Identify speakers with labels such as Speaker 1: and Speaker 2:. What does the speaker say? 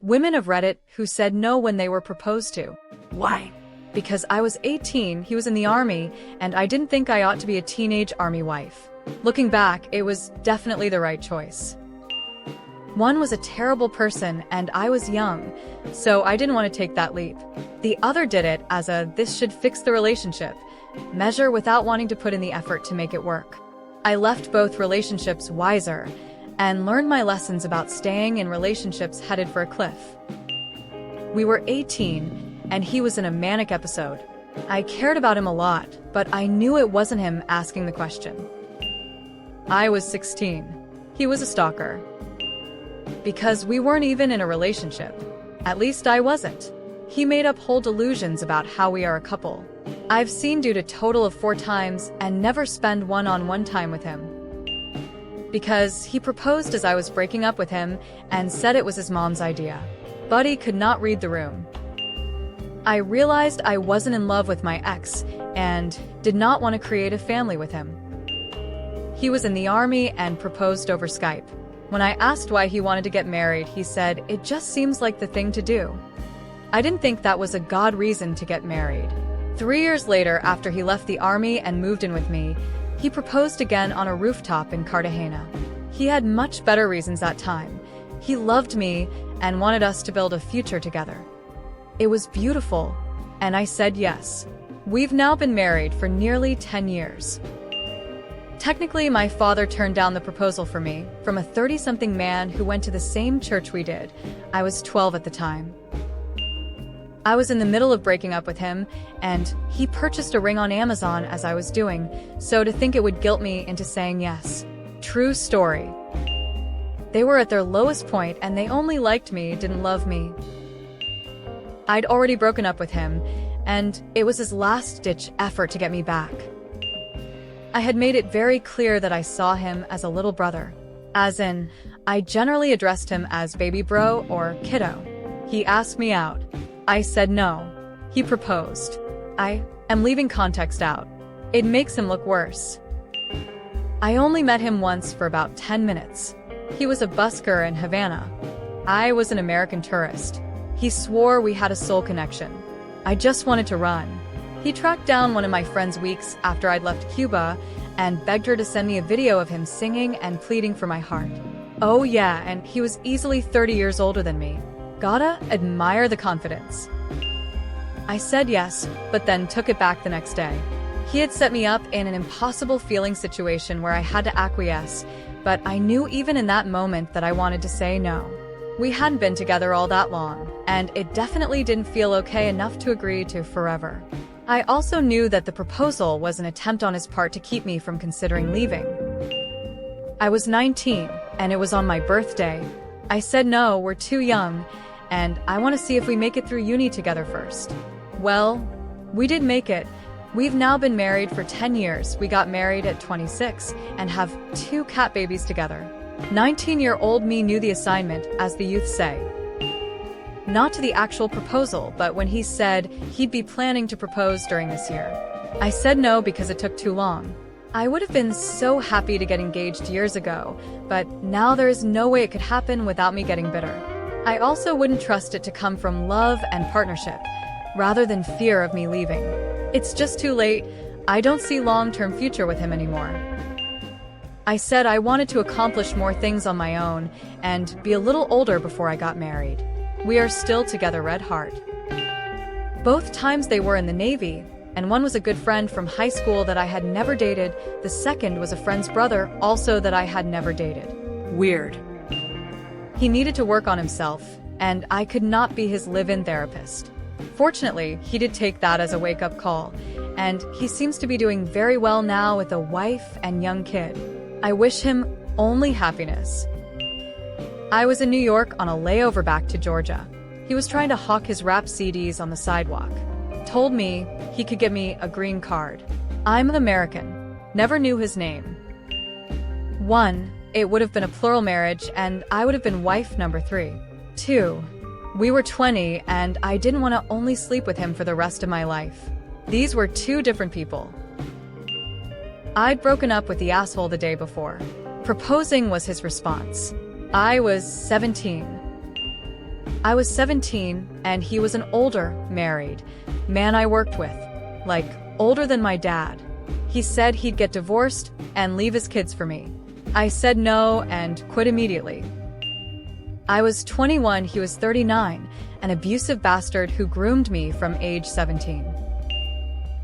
Speaker 1: Women of Reddit who said no when they were proposed to.
Speaker 2: Why?
Speaker 1: Because I was 18, he was in the army, and I didn't think I ought to be a teenage army wife. Looking back, it was definitely the right choice. One was a terrible person, and I was young, so I didn't want to take that leap. The other did it as a "this should fix the relationship" measure without wanting to put in the effort to make it work. I left both relationships wiser, and learned my lessons about staying in relationships headed for a cliff. We were 18, and he was in a manic episode. I cared about him a lot, but I knew it wasn't him asking the question. I was 16. He was a stalker. Because we weren't even in a relationship. At least I wasn't. He made up whole delusions about how we are a couple. I've seen dude a total of 4 times and never spend one-on-one time with him. Because he proposed as I was breaking up with him and said it was his mom's idea. Buddy could not read the room. I realized I wasn't in love with my ex and did not want to create a family with him. He was in the army and proposed over Skype. When I asked why he wanted to get married, he said, "It just seems like the thing to do." I didn't think that was a god reason to get married. 3 years later, after he left the army and moved in with me, he proposed again on a rooftop in Cartagena. He had much better reasons that time. He loved me and wanted us to build a future together. It was beautiful, and I said yes. We've now been married for nearly 10 years. Technically, my father turned down the proposal for me from a 30-something man who went to the same church we did. I was 12 at the time. I was in the middle of breaking up with him, and he purchased a ring on Amazon as I was doing, so to think it would guilt me into saying yes. True story. They were at their lowest point and they only liked me, didn't love me. I'd already broken up with him, and it was his last-ditch effort to get me back. I had made it very clear that I saw him as a little brother. As in, I generally addressed him as baby bro or kiddo. He asked me out. I said no. He proposed. I am leaving context out. It makes him look worse. I only met him once for about 10 minutes. He was a busker in Havana. I was an American tourist. He swore we had a soul connection. I just wanted to run. He tracked down one of my friend's weeks after I'd left Cuba and begged her to send me a video of him singing and pleading for my heart. Oh yeah, and he was easily 30 years older than me. Gotta admire the confidence. I said yes, but then took it back the next day. He had set me up in an impossible feeling situation where I had to acquiesce, but I knew even in that moment that I wanted to say no. We hadn't been together all that long, and it definitely didn't feel okay enough to agree to forever. I also knew that the proposal was an attempt on his part to keep me from considering leaving. I was 19, and it was on my birthday. I said no, we're too young, and I want to see if we make it through uni together first. Well, we did make it. We've now been married for 10 years. We got married at 26 and have 2 cat babies together. 19-year-old me knew the assignment, as the youth say. Not to the actual proposal, but when he said he'd be planning to propose during this year. I said no because it took too long. I would have been so happy to get engaged years ago, but now there is no way it could happen without me getting bitter. I also wouldn't trust it to come from love and partnership, rather than fear of me leaving. It's just too late. I don't see long-term future with him anymore. I said I wanted to accomplish more things on my own and be a little older before I got married. We are still together, red heart. Both times they were in the Navy, and one was a good friend from high school that I had never dated. The second was a friend's brother, also that I had never dated.
Speaker 2: Weird.
Speaker 1: He needed to work on himself, and I could not be his live-in therapist. Fortunately, he did take that as a wake-up call, and he seems to be doing very well now with a wife and young kid. I wish him only happiness. I was in New York on a layover back to Georgia. He was trying to hawk his rap CDs on the sidewalk. Told me he could get me a green card. I'm an American. Never knew his name. 1. It would have been a plural marriage, and I would have been wife number 3. 2. We were 20, and I didn't want to only sleep with him for the rest of my life. These were 2 different people. I'd broken up with the asshole the day before. Proposing was his response. I was 17. I was 17, and he was an older, married man I worked with. Like, older than my dad. He said he'd get divorced and leave his kids for me. I said no and quit immediately. I was 21, he was 39, an abusive bastard who groomed me from age 17.